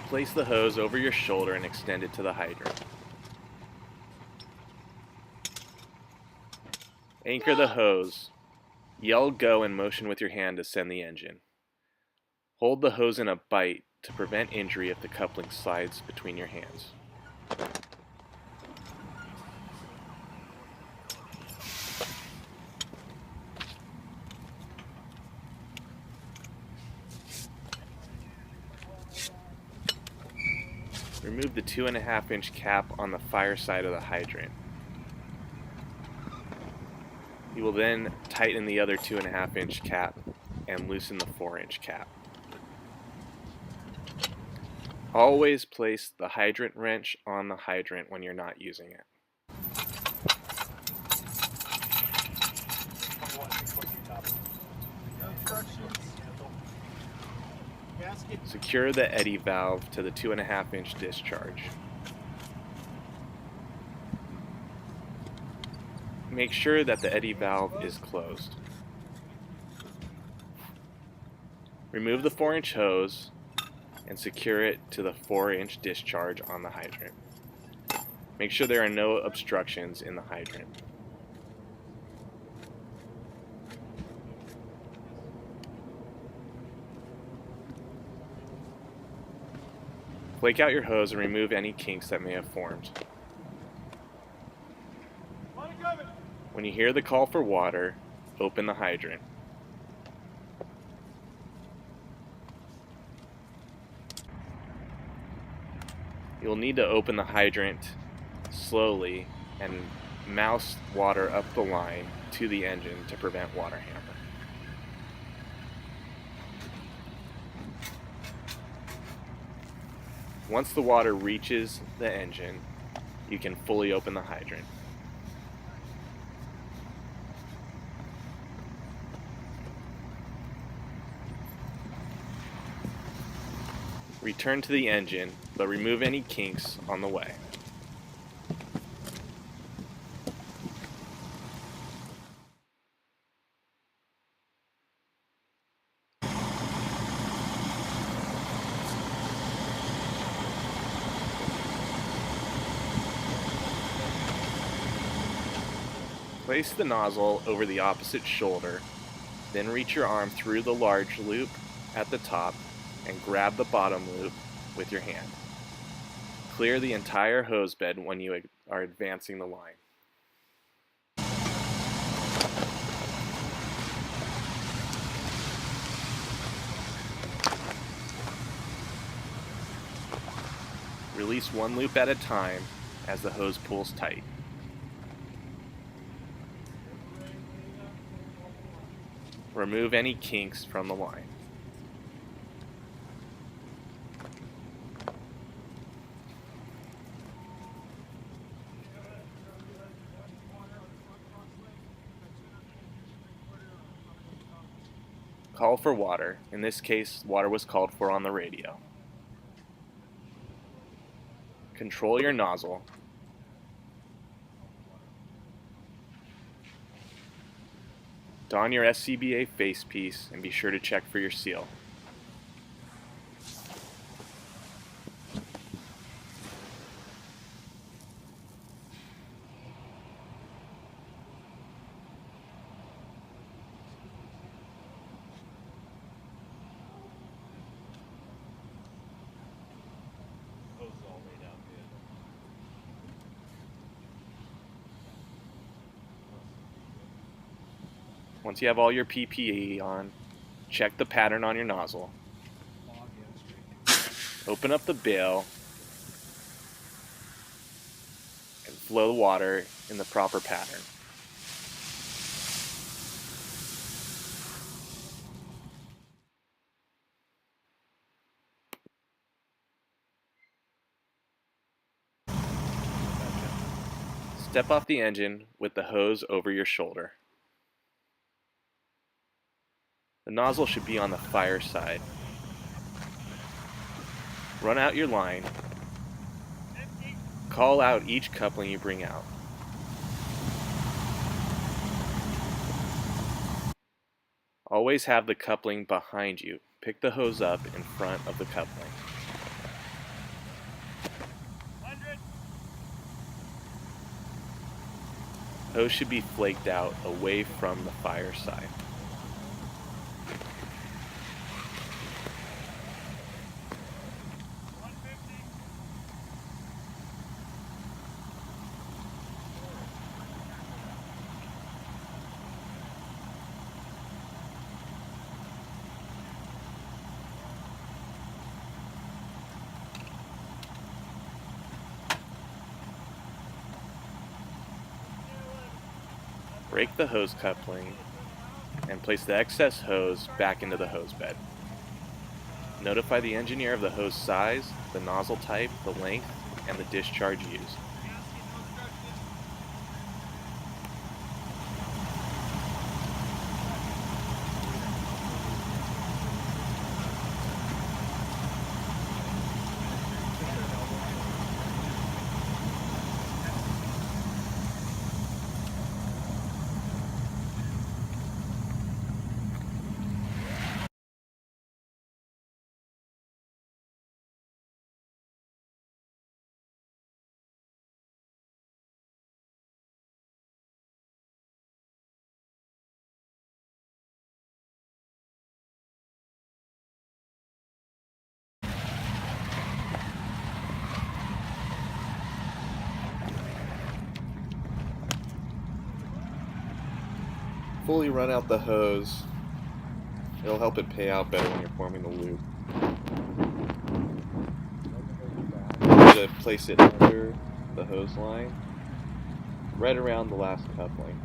Place the hose over your shoulder and extend it to the hydrant. Anchor the hose. Yell "go" and motion with your hand to send the engine. Hold the hose in a bite to prevent injury if the coupling slides between your hands. Remove the 2.5-inch cap on the fire side of the hydrant. You will then tighten the other 2.5-inch cap and loosen the 4-inch cap. Always place the hydrant wrench on the hydrant when you're not using it. Secure the eddy valve to the 2.5-inch discharge. Make sure that the eddy valve is closed. Remove the 4-inch hose and secure it to the 4-inch discharge on the hydrant. Make sure there are no obstructions in the hydrant. Flake out your hose and remove any kinks that may have formed. When you hear the call for water, open the hydrant. You'll need to open the hydrant slowly and mouse water up the line to the engine to prevent water hammer. Once the water reaches the engine, you can fully open the hydrant. Return to the engine, but remove any kinks on the way. Place the nozzle over the opposite shoulder, then reach your arm through the large loop at the top and grab the bottom loop with your hand. Clear the entire hose bed when you are advancing the line. Release one loop at a time as the hose pulls tight. Remove any kinks from the line. Call for water. In this case, water was called for on the radio. Control your nozzle. Don your SCBA facepiece and be sure to check for your seal. Once you have all your PPE on, check the pattern on your nozzle. Open up the bail and flow the water in the proper pattern. Step off the engine with the hose over your shoulder. The nozzle should be on the fire side. Run out your line. Call out each coupling you bring out. Always have the coupling behind you. Pick the hose up in front of the coupling. Hose should be flaked out away from the fire side. Break the hose coupling and place the excess hose back into the hose bed. Notify the engineer of the hose size, the nozzle type, the length, and the discharge used. Fully run out the hose. It'll help it pay out better when you're forming the loop. To place it under the hose line, right around the last coupling.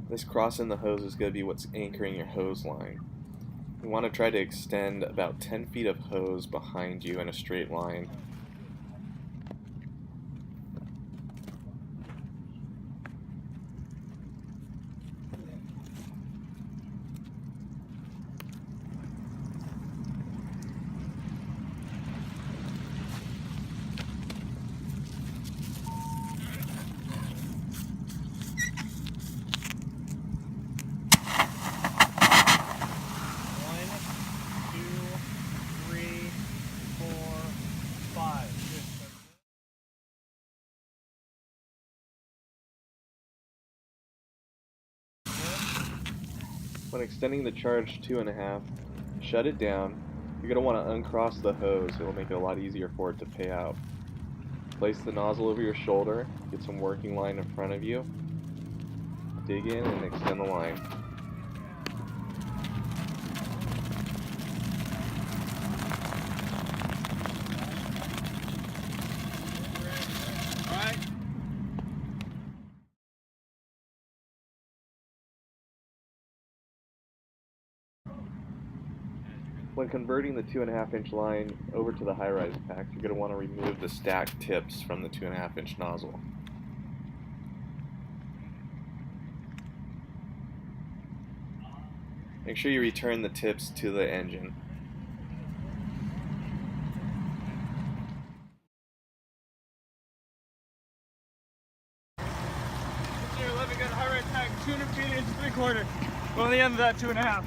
This cross in the hose is going to be what's anchoring your hose line. You want to try to extend about 10 feet of hose behind you in a straight line. When extending the charge 2.5, shut it down. You're going to want to uncross the hose. It will make it a lot easier for it to pay out. Place the nozzle over your shoulder, get some working line in front of you, dig in and extend the line. When converting the 2.5-inch line over to the high-rise pack, you're going to want to remove the stacked tips from the 2.5-inch nozzle. Make sure you return the tips to the engine. Engineer, let me get a high-rise pack, 200 feet into 3/4. Go on the end of that 2.5.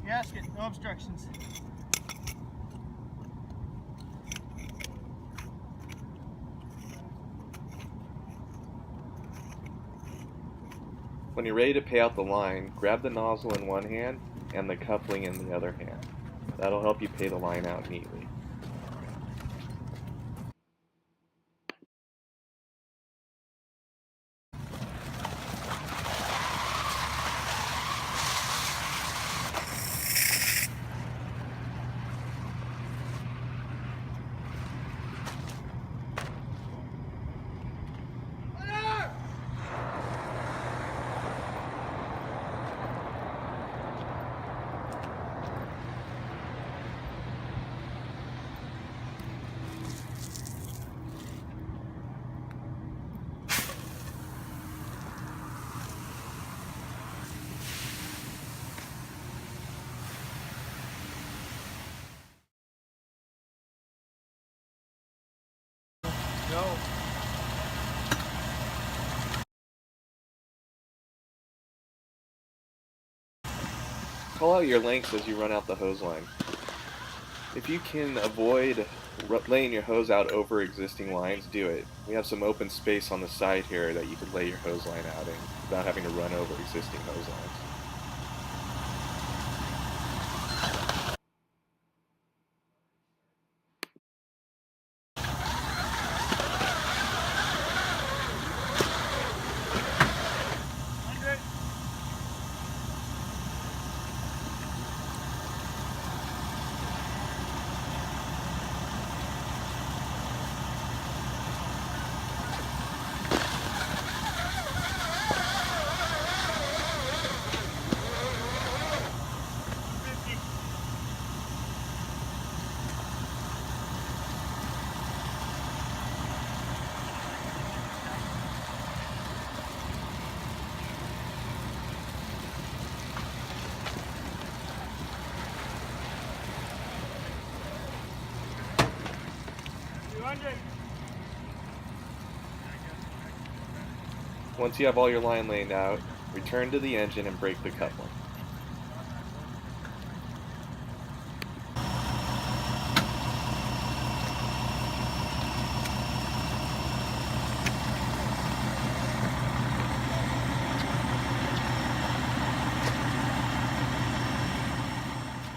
Gasket, no obstructions. When you're ready to pay out the line, grab the nozzle in one hand and the coupling in the other hand. That'll help you pay the line out neatly. No. Call out your length as you run out the hose line. If you can avoid laying your hose out over existing lines, do it. We have some open space on the side here that you could lay your hose line out in without having to run over existing hose lines. Once you have all your line laid out, return to the engine and break the coupling.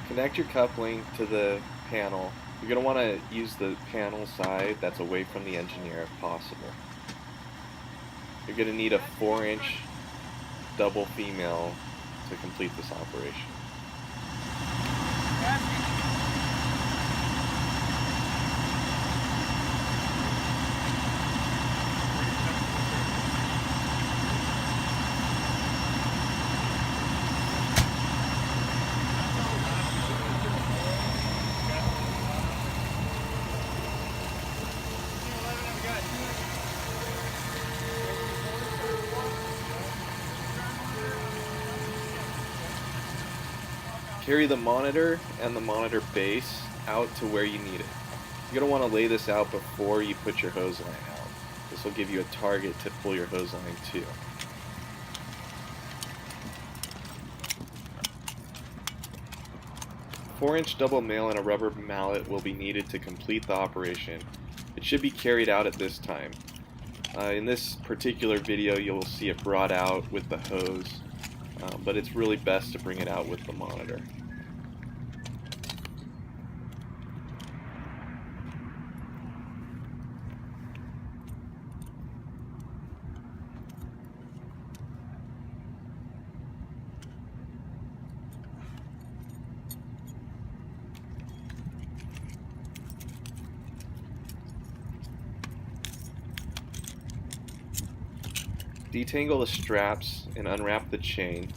Connect your coupling to the panel. You're going to want to use the panel side that's away from the engineer if possible. You're going to need a 4-inch double female to complete this operation. Carry the monitor and the monitor base out to where you need it. You're going to want to lay this out before you put your hose line out. This will give you a target to pull your hose line to. A 4-inch double male and a rubber mallet will be needed to complete the operation. It should be carried out at this time. In this particular video you'll see it brought out with the hose, but it's really best to bring it out with the monitor. Detangle the straps and unwrap the chain.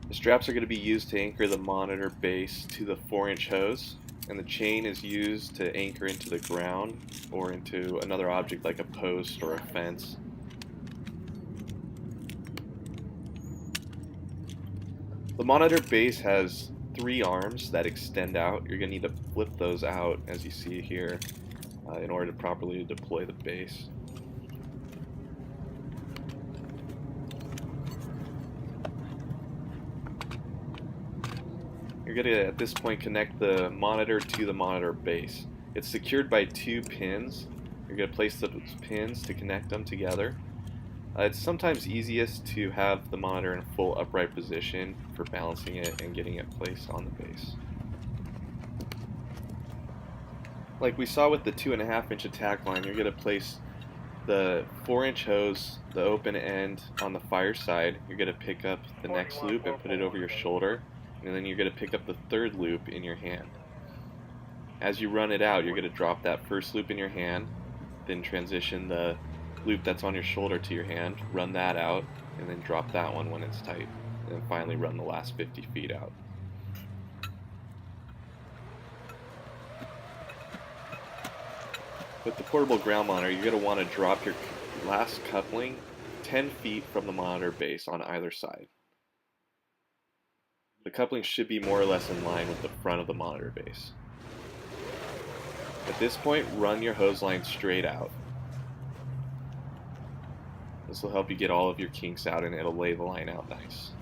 The straps are going to be used to anchor the monitor base to the 4-inch hose, and the chain is used to anchor into the ground or into another object like a post or a fence. The monitor base has 3 arms that extend out. You're going to need to flip those out as you see here in order to properly deploy the base. You're going to, at this point, connect the monitor to the monitor base. It's secured by 2 pins. You're going to place those pins to connect them together. It's sometimes easiest to have the monitor in a full upright position for balancing it and getting it placed on the base. Like we saw with the 2.5-inch attack line, you're going to place the 4-inch hose, the open end, on the fire side. You're going to pick up the next loop and put it over your shoulder, and then you're going to pick up the 3rd loop in your hand. As you run it out, you're going to drop that first loop in your hand, then transition the loop that's on your shoulder to your hand, run that out, and then drop that one when it's tight, and then finally run the last 50 feet out. With the portable ground monitor, you're going to want to drop your last coupling 10 feet from the monitor base on either side. The coupling should be more or less in line with the front of the monitor base. At this point, run your hose line straight out. This will help you get all of your kinks out and it'll lay the line out nice.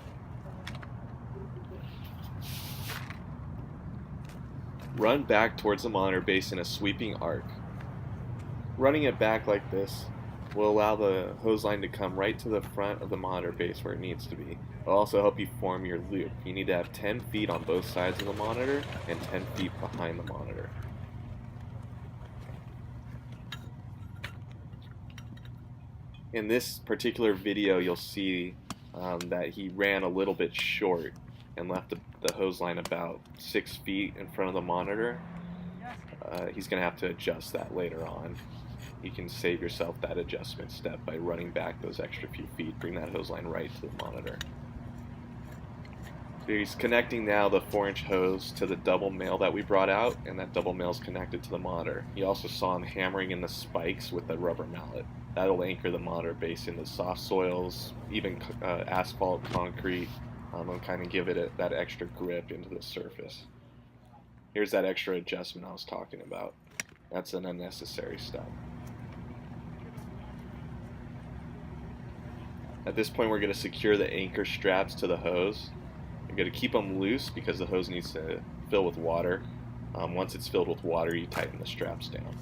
Run back towards the monitor base in a sweeping arc. Running it back like this will allow the hose line to come right to the front of the monitor base where it needs to be. It'll also help you form your loop. You need to have 10 feet on both sides of the monitor and 10 feet behind the monitor. In this particular video, you'll see that he ran a little bit short and left the hose line about 6 feet in front of the monitor. He's going to have to adjust that later on. You can save yourself that adjustment step by running back those extra few feet. Bring that hose line right to the monitor. So he's connecting now the 4-inch hose to the double male that we brought out, and that double male is connected to the monitor. You also saw him hammering in the spikes with the rubber mallet. That'll anchor the monitor base into soft soils, even asphalt, concrete, and kind of give it that extra grip into the surface. Here's that extra adjustment I was talking about. That's an unnecessary step. At this point, we're going to secure the anchor straps to the hose. You're going to keep them loose because the hose needs to fill with water. Once it's filled with water, you tighten the straps down.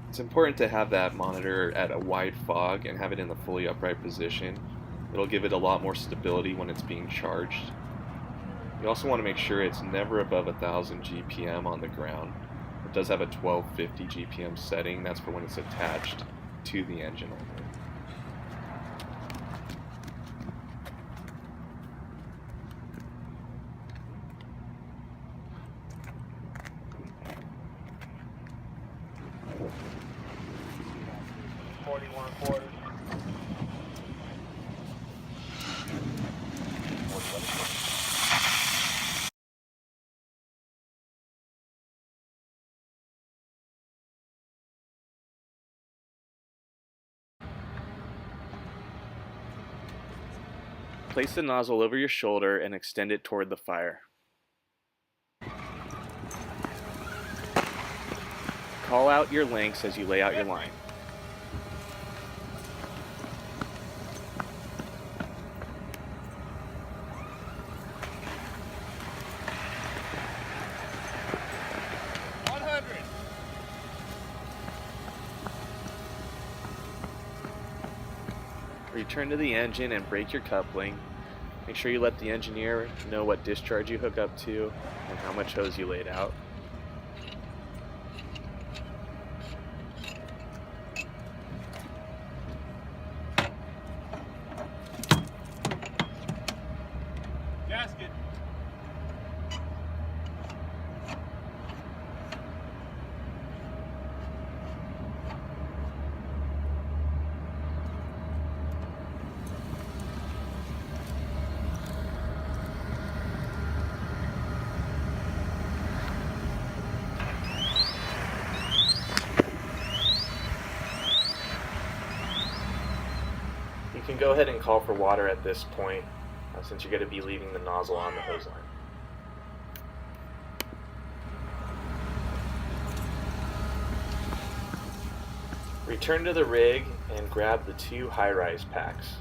It's important to have that monitor at a wide fog and have it in the fully upright position. It'll give it a lot more stability when it's being charged. You also want to make sure it's never above 1000 GPM on the ground. It does have a 1250 GPM setting. That's for when it's attached to the engine only. Place the nozzle over your shoulder and extend it toward the fire. Call out your lengths as you lay out your line. Return to the engine and break your coupling. Make sure you let the engineer know what discharge you hook up to and how much hose you laid out. Gasket. You can go ahead and call for water at this point, since you're going to be leaving the nozzle on the hose line. Return to the rig and grab the 2 high-rise packs.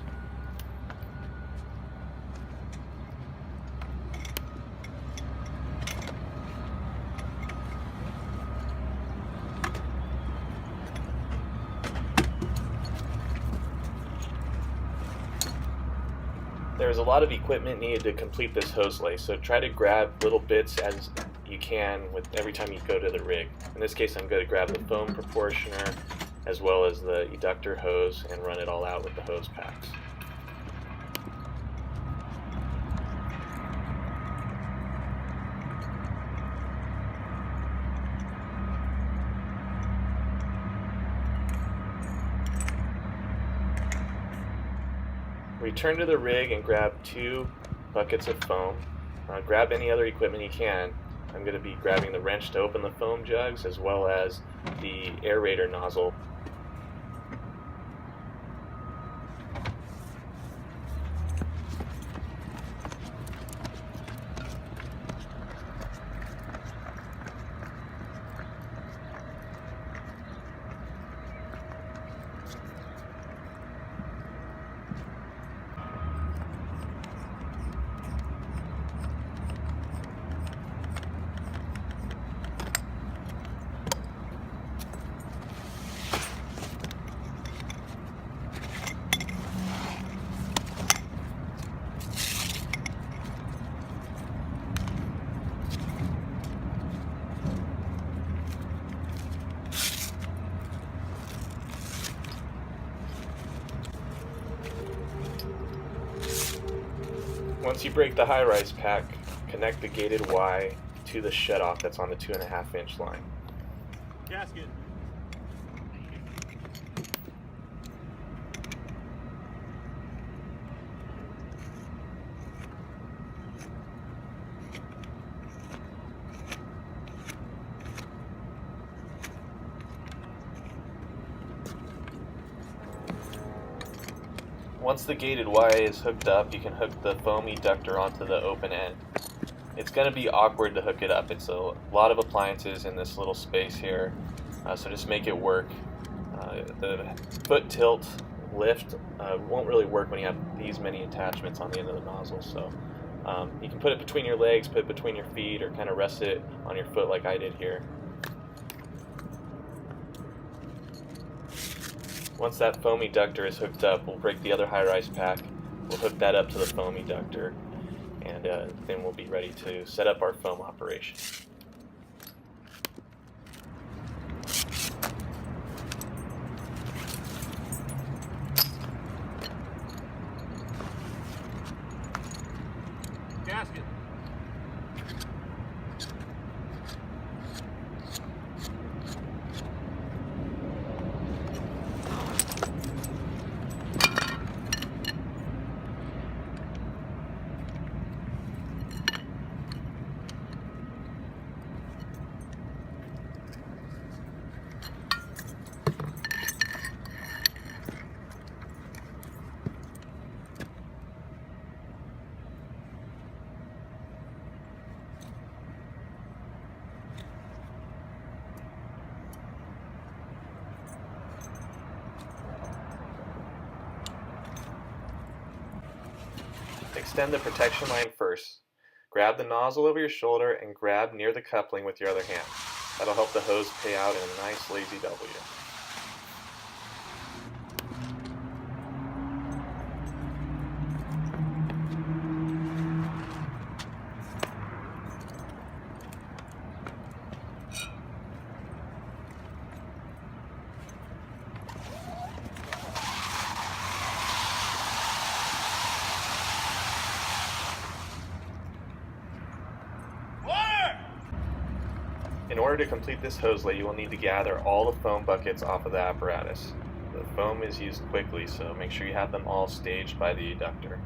There's a lot of equipment needed to complete this hose lay, so try to grab little bits as you can with every time you go to the rig. In this case, I'm going to grab the foam proportioner as well as the eductor hose and run it all out with the hose packs. Return to the rig and grab 2 buckets of foam. Grab any other equipment you can. I'm going to be grabbing the wrench to open the foam jugs as well as the aerator nozzle. Once you break the high-rise pack, connect the gated Y to the shutoff that's on the 2.5-inch line. Gasket. Once the gated Y is hooked up, you can hook the foam eductor onto the open end. It's going to be awkward to hook it up. It's a lot of appliances in this little space here, so just make it work. The foot tilt lift won't really work when you have these many attachments on the end of the nozzle, so you can put it between your legs, put it between your feet, or kind of rest it on your foot like I did here. Once that foam eductor is hooked up, we'll break the other high-rise pack, we'll hook that up to the foam eductor, and then we'll be ready to set up our foam operation. Gasket. Extend the protection line first. Grab the nozzle over your shoulder and grab near the coupling with your other hand. That'll help the hose pay out in a nice lazy W. In order to complete this hose lay, you will need to gather all the foam buckets off of the apparatus. The foam is used quickly, so make sure you have them all staged by the eductor.